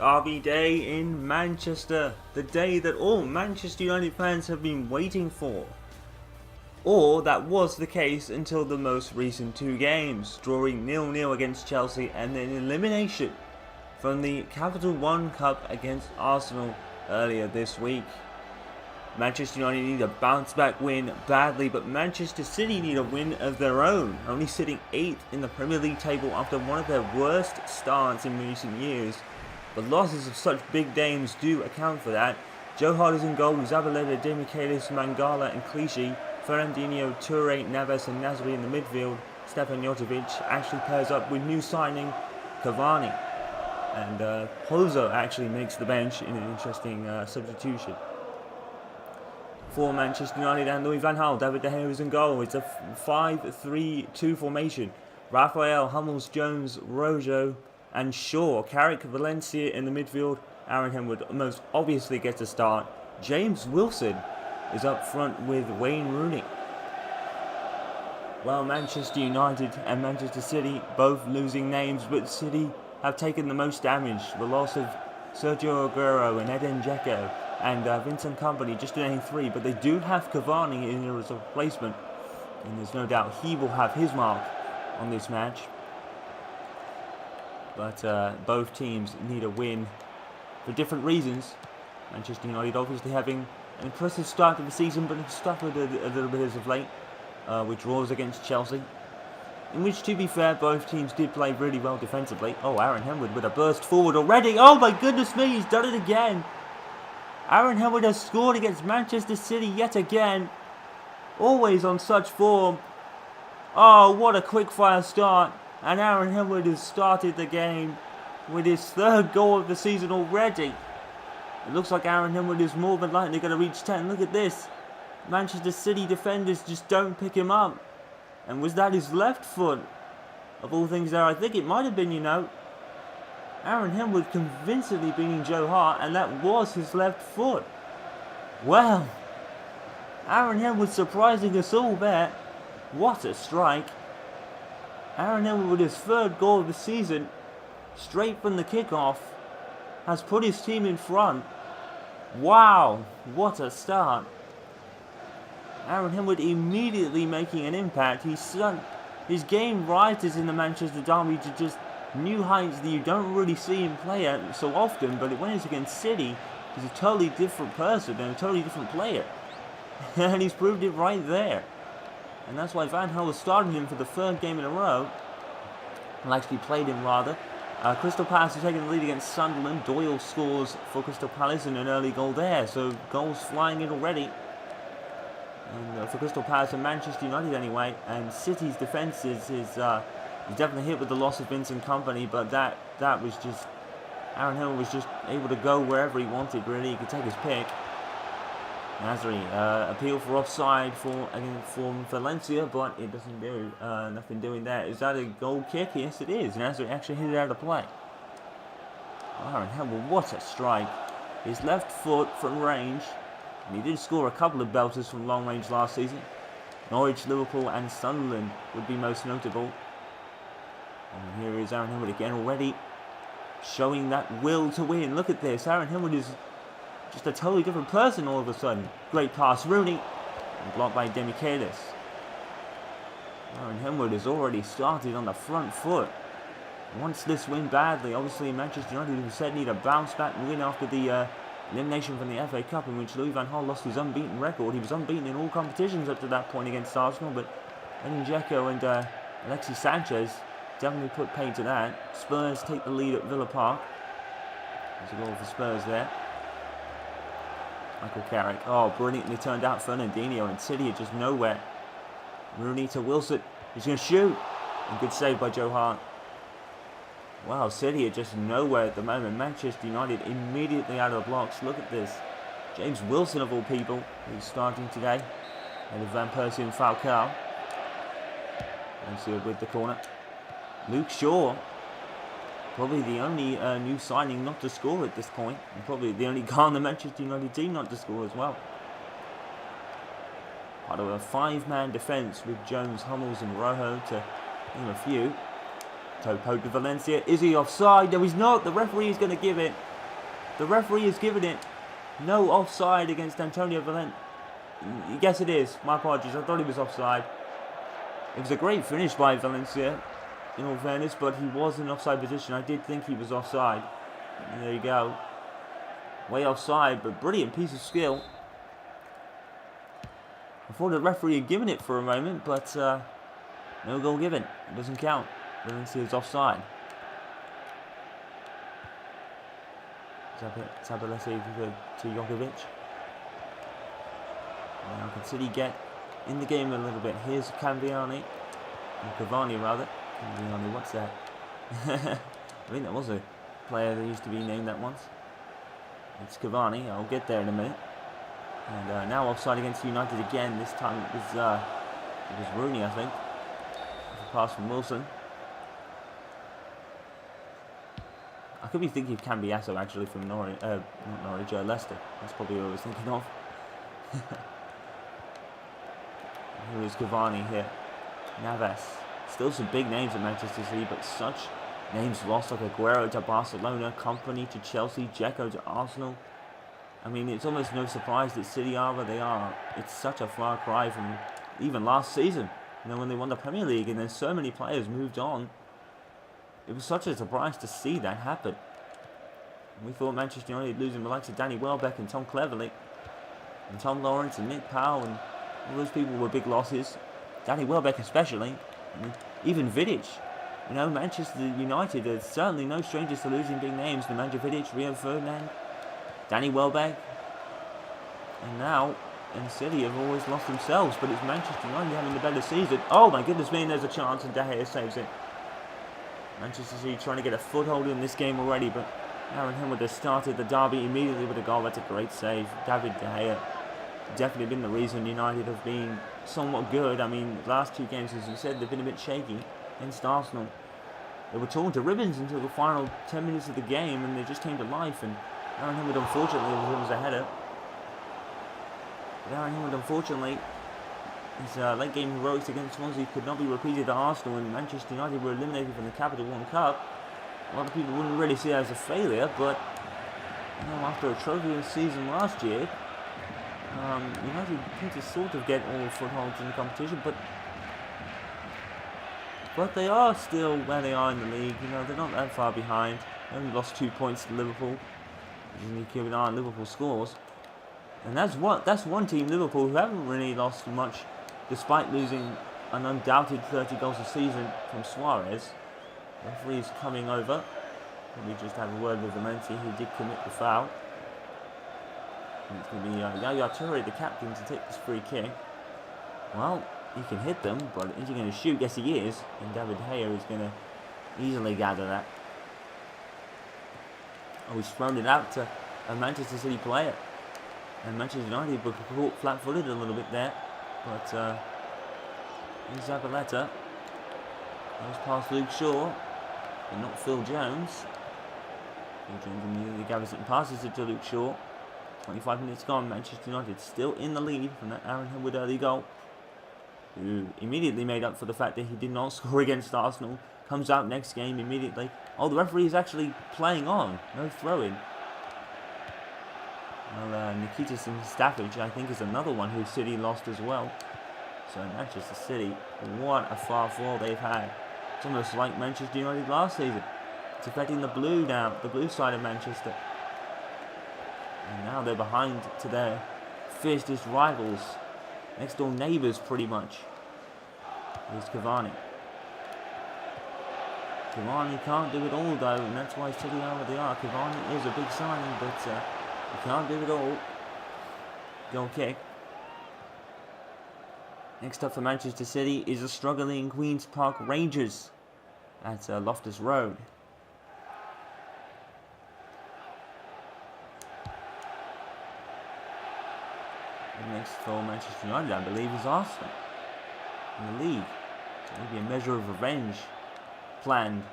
Derby Day in Manchester, the day that all Manchester United fans have been waiting for. Or that was the case until the most recent two games, drawing 0-0 against Chelsea and then elimination from the Capital One Cup against Arsenal earlier this week. Manchester United need a bounce back win badly, but Manchester City need a win of their own, only sitting 8th in the Premier League table after one of their worst starts in recent years. The losses of such big names do account for that. Joe Hart is in goal, Zabaleta, Demichelis, Mangala and Clichy, Fernandinho, Toure, Neves and Nasri in the midfield. Stefan Jotovic actually pairs up with new signing Cavani. And Pozo actually makes the bench in an interesting substitution. For Manchester United and Louis Van Gaal, David De Gea is in goal. It's a 5-3-2 formation. Raphael, Hummels, Jones, Rojo and Shaw. Carrick, Valencia in the midfield. Aaron Henwood most obviously gets a start. James Wilson is up front with Wayne Rooney. Well, Manchester United and Manchester City both losing names, but City have taken the most damage. The loss of Sergio Aguero and Edin Dzeko and Vincent Kompany just to name three, but they do have Cavani in as a replacement, and there's no doubt he will have his mark on this match. But both teams need a win for different reasons. Manchester United obviously having an impressive start to the season, but have suffered a little bit as of late with draws against Chelsea, in which, to be fair, both teams did play really well defensively. Oh, Aaron Henwood with a burst forward already. Oh my goodness me, he's done it again. Aaron Henwood has scored against Manchester City yet again. Always on such form. Oh, what a quick-fire start. And Aaron Henwood has started the game with his third goal of the season already. It looks like Aaron Henwood is more than likely going to reach 10. Look at this. Manchester City defenders just don't pick him up. And was that his left foot? Of all things there, I think it might have been, you know. Aaron Henwood convincingly beating Joe Hart, and that was his left foot. Well, Aaron Henwood surprising us all there. What a strike. Aaron Henwood with his third goal of the season, straight from the kickoff, has put his team in front. Wow, what a start. Aaron Henwood immediately making an impact. His game rises in the Manchester Derby to just new heights that you don't really see him play at so often, but when it's against City, he's a totally different person and a totally different player. And he's proved it right there. And that's why Van Gaal has started him for the third game in a row. Well, actually played him rather. Crystal Palace has taken the lead against Sunderland. Doyle scores for Crystal Palace and an early goal there, so goals flying in already. And for Crystal Palace and Manchester United anyway, and City's defence is definitely hit with the loss of Vincent Kompany, but that was just, Aaron Henwood was just able to go wherever he wanted really. He could take his pick. Nasri, appeal for offside for Valencia, but it doesn't do nothing doing there. Is that a goal kick? Yes it is. Nasri actually hit it out of play. Aaron Henwood, what a strike. His left foot from range. And he did score a couple of belters from long range last season. Norwich, Liverpool and Sunderland would be most notable. And here is Aaron Henwood again already showing that will to win. Look at this. Aaron Henwood is just a totally different person all of a sudden. Great pass, Rooney. And blocked by Demichelis. Aaron Henwood has already started on the front foot. Wants this win badly. Obviously Manchester United, who said, need a bounce back win after the elimination from the FA Cup, in which Louis Van Gaal lost his unbeaten record. He was unbeaten in all competitions up to that point against Arsenal, but Edin Dzeko and Alexis Sanchez definitely put paid to that. Spurs take the lead at Villa Park. There's a goal for Spurs there. Michael Carrick. Oh, brilliantly turned out Fernandinho, and City are just nowhere. Rooney to Wilson. He's going to shoot. And good save by Joe Hart. Wow, City are just nowhere at the moment. Manchester United immediately out of the blocks. Look at this. James Wilson, of all people, who's starting today. And Van Persie and Falcao. And with the corner. Luke Shaw, probably the only new signing not to score at this point, and probably the only guy on the Manchester United team not to score as well. Part of a five-man defence with Jones, Hummels and Rojo to name a few. Toe poke to Valencia. Is he offside? No, he's not. The referee is going to give it. The referee has given it no offside against Antonio Valencia. Yes, it is. My apologies. I thought he was offside. It was a great finish by Valencia, in all fairness, but he was in offside position. I did think he was offside. And there you go. Way offside, but brilliant piece of skill. I thought the referee had given it for a moment, but no goal given. It doesn't count. Valencia's offside. Zabaleta to Jokovic. Now can City get in the game a little bit? Here's Cavani. Or Cavani rather. Cavani, what's that? I think that was a player that used to be named that once. It's Cavani. I'll get there in a minute. And now offside against United again. This time it was Rooney, I think. A pass from Wilson. I could be thinking of Cambiasso actually from Norwich, not Norwich, Leicester. That's probably what I was thinking of. Here is Cavani here. Navas. Still some big names at Manchester City, but such names lost, like Aguero to Barcelona, Company to Chelsea, Dzeko to Arsenal. I mean, it's almost no surprise that City are where they are. It's such a far cry from even last season, you know, when they won the Premier League and then so many players moved on. It was such a surprise to see that happen. We thought Manchester United losing the likes of Danny Welbeck and Tom Cleverley and Tom Lawrence and Nick Powell and all those people were big losses. Danny Welbeck especially. And even Vidic. You know, Manchester United are certainly no strangers to losing big names. Nemanja Vidic, Rio Ferdinand, Danny Welbeck. And now, and City have always lost themselves. But it's Manchester United having the better season. Oh my goodness me, there's a chance and De Gea saves it. Manchester City trying to get a foothold in this game already, but Aaron Hill would have started the derby immediately with a goal. That's a great save. David De Gea. Definitely been the reason United have been somewhat good. I mean, last two games, as you said, they've been a bit shaky against Arsenal. They were torn to ribbons until the final 10 minutes of the game, and they just came to life. And Aaron Hill, unfortunately, was a header. But Aaron Hill, unfortunately, his late game heroics against Swansea could not be repeated at Arsenal, and Manchester United were eliminated from the Capital One Cup. A lot of people wouldn't really see it as a failure, but you know, after a trophy season last year, United tend to sort of get all footholds in the competition, but they are still where they are in the league. You know, they're not that far behind. They only lost 2 points to Liverpool. You need to keep an eye on Liverpool scores, and that's one team, Liverpool, who haven't really lost much, despite losing an undoubted 30 goals a season from Suarez. The referee's coming over. We just have a word with Valencia, who did commit the foul. And it's going to be Yaya Toure, the captain, to take this free kick. Well, he can hit them, but is he going to shoot? Yes, he is. And David De Gea is going to easily gather that. Oh, he's thrown it out to a Manchester City player. And Manchester United were caught flat-footed a little bit there. But here's Zabaleta. Goes past Luke Shaw. And not Phil Jones. Phil Jones immediately gathers it and passes it to Luke Shaw. 25 minutes gone. Manchester United still in the lead from that Aaron Hill early goal. Who immediately made up for the fact that he did not score against Arsenal. Comes out next game immediately. Oh, the referee is actually playing on. No throw-in. Well, Nikita Staffage, I think, is another one who City lost as well. So Manchester City, what a far fall they've had. It's almost like Manchester United last season. It's affecting the blue now, the blue side of Manchester. And now they're behind to their fiercest rivals. Next door neighbours, pretty much. Here's Cavani. Cavani can't do it all, though, and that's why City are where they are. Cavani is a big signing, but he can't do it all. Goal kick. Next up for Manchester City is the struggling Queen's Park Rangers at Loftus Road. And next for Manchester United, I believe, is Arsenal in the league. So maybe a measure of revenge planned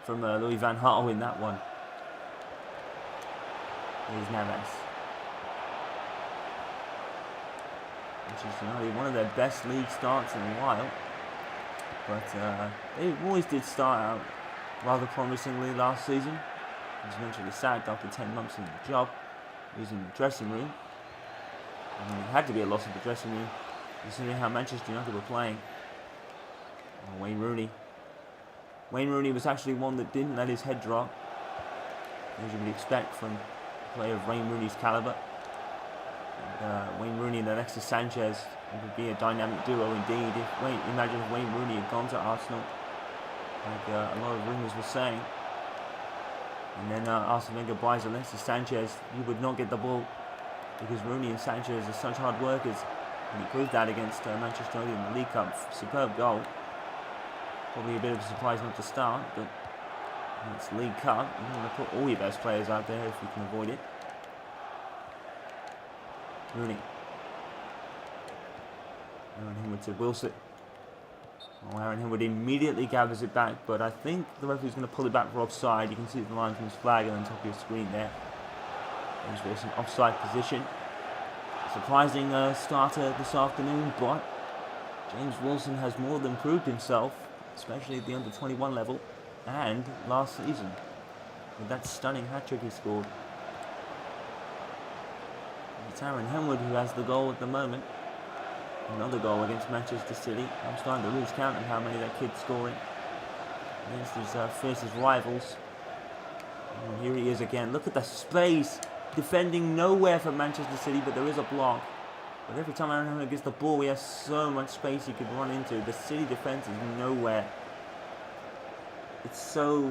from Louis Van Gaal in that one. Here's Navas. Manchester United, one of their best league starts in a while, but they always did start out rather promisingly last season. He's eventually sacked after 10 months in the job. He was in the dressing room. I mean, it had to be a loss in the dressing room, considering how Manchester United were playing. Oh, Wayne Rooney. Wayne Rooney was actually one that didn't let his head drop, as you would expect from a player of Wayne Rooney's calibre. Wayne Rooney and Alexis Sanchez would be a dynamic duo indeed. Imagine if Wayne Rooney had gone to Arsenal, like a lot of rumours were saying. And then Arsene Wenger buys Alexis Sanchez. You would not get the ball because Rooney and Sanchez are such hard workers. And he proved that against Manchester United in the League Cup. Superb goal. Probably a bit of a surprise not to start, but it's League Cup. You don't want to put all your best players out there if you can avoid it. Rooney. Aaron Henwood to Wilson. Oh, Aaron Henwood immediately gathers it back, but I think the referee's going to pull it back for offside. You can see the line from his flag on the top of your screen there. James Wilson offside position. Surprising starter this afternoon, but James Wilson has more than proved himself, especially at the under-21 level, and last season with that stunning hat-trick he scored. It's Aaron Henwood who has the goal at the moment. Another goal against Manchester City. I'm starting to lose count of how many that kid's scoring against his fiercest rivals. And here he is again. Look at the space. Defending nowhere for Manchester City, but there is a block. But every time Aaron Henwood gets the ball, he has so much space he could run into. The City defense is nowhere. It's so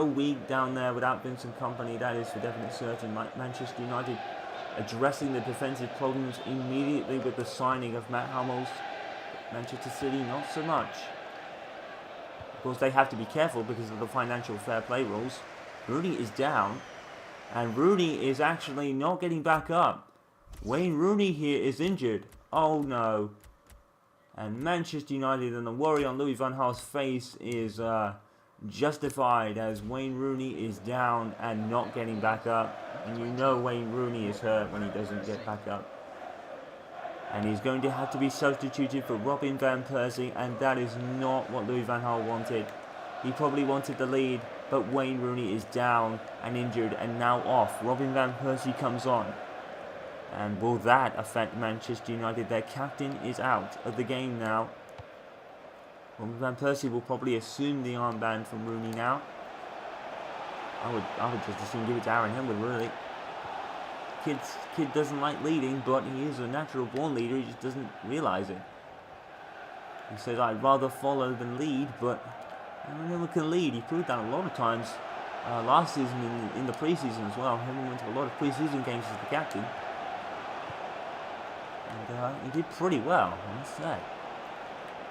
weak down there without Vincent Kompany. That is for definite certain. Manchester United addressing the defensive problems immediately with the signing of Matt Hummels. Manchester City, not so much. Of course, they have to be careful because of the financial fair play rules. Rooney is down, and Rooney is actually not getting back up. Wayne Rooney here is injured. Oh no. And Manchester United, and the worry on Louis Van Gaal's face is justified, as Wayne Rooney is down and not getting back up. And you know Wayne Rooney is hurt when he doesn't get back up. And he's going to have to be substituted for Robin Van Persie, and that is not what Louis Van Gaal wanted. He probably wanted the lead, but Wayne Rooney is down and injured and now off. Robin Van Persie comes on. And will that affect Manchester United? Their captain is out of the game now. Robin Van Persie will probably assume the armband from Rooney now. I would just assume give it to Aaron Henwood, really. Kid doesn't like leading, but he is a natural born leader. He just doesn't realise it. He says, I'd rather follow than lead, but Aaron Henwood can lead. He proved that a lot of times last season in the preseason as well. Henwood went to a lot of preseason games as the captain. And he did pretty well, I must say.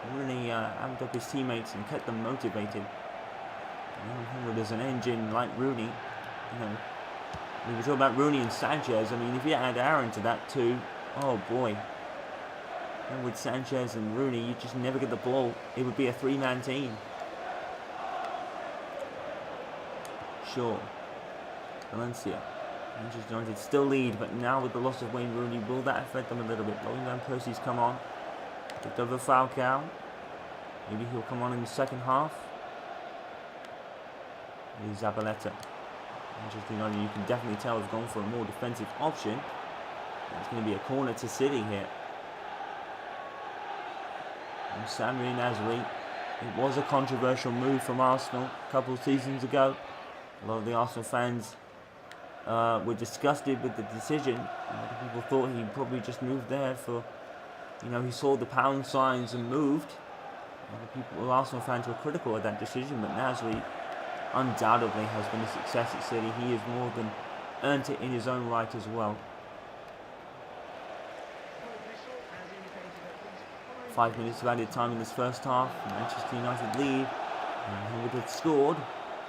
He really amped up his teammates and kept them motivated. Henwood is an engine like Rooney. You know, when we talk about Rooney and Sanchez, I mean, if you add Aaron to that too, oh boy. And with Sanchez and Rooney, you just never get the ball. It would be a three-man team. Sure. Valencia. Manchester United still lead, but now with the loss of Wayne Rooney, will that affect them a little bit? Robin Van Persie's come on. Picked over Falcao. Maybe he'll come on in the second half. Maybe Zabaleta. Manchester United, you can definitely tell, has gone for a more defensive option. It's going to be a corner to City here. And Samir Nasri. It was a controversial move from Arsenal a couple of seasons ago. A lot of the Arsenal fans were disgusted with the decision. A lot of people thought he probably just moved there for, you know, he saw the pound signs and moved. A lot of people, Arsenal fans, were critical of that decision, but Nasri undoubtedly has been a success at City. He has more than earned it in his own right as well. 5 minutes of added time in this first half. Manchester United lead. And Henwood had scored,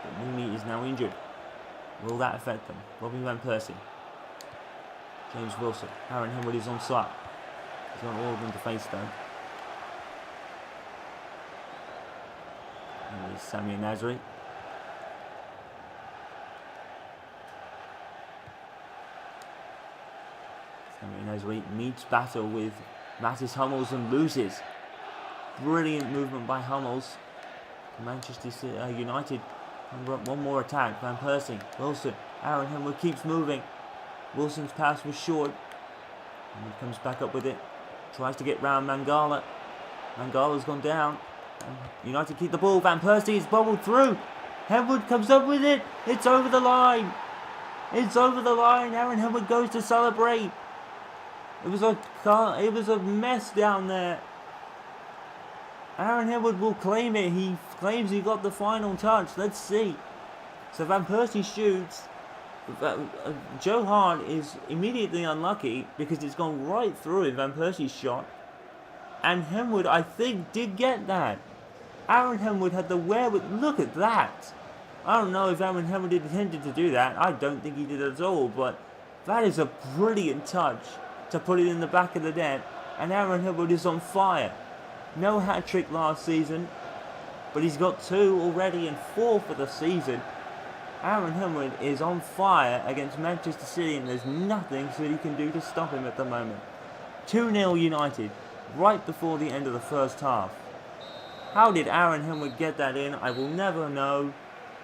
but Rooney is now injured. Will that affect them? Robin Van Persie. James Wilson. Aaron Henwood is onside. He's got all of them to face them. And there's Samir Nasri. Samir Nasri meets battle with Mattis Hummels and loses. Brilliant movement by Hummels. Manchester United And one more attack. Van Persie. Wilson. Aaron Henwood keeps moving. Wilson's pass was short. And he comes back up with it. Tries to get round Mangala. Mangala's gone down. And United keep the ball. Van Persie is bobbled through. Henwood comes up with it. It's over the line. It's over the line. Aaron Henwood goes to celebrate. It was a mess down there. Aaron Henwood will claim it. He claims he got the final touch. Let's see. So Van Persie shoots. Joe Hart is immediately unlucky because it's gone right through him, Van Persie's shot. And Henwood, I think, did get that. Aaron Henwood had the wherewithal. Look at that. I don't know if Aaron Henwood intended to do that. I don't think he did at all. But that is a brilliant touch to put it in the back of the net. And Aaron Henwood is on fire. No hat-trick last season, but he's got 2 already and 4 for the season. Aaron Henwood is on fire against Manchester City, and there's nothing City can do to stop him at the moment. 2-0 United, right before the end of the first half. How did Aaron Henwood get that in? I will never know,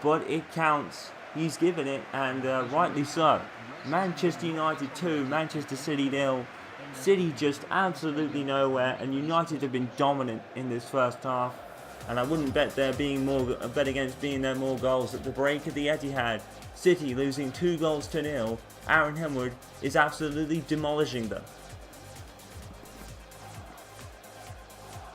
but it counts. He's given it, and rightly so. Manchester United 2, Manchester City 0. City just absolutely nowhere, and United have been dominant in this first half. And I wouldn't bet against being there more goals at the break at the Etihad. City losing 2 goals to 0. Aaron Henwood is absolutely demolishing them.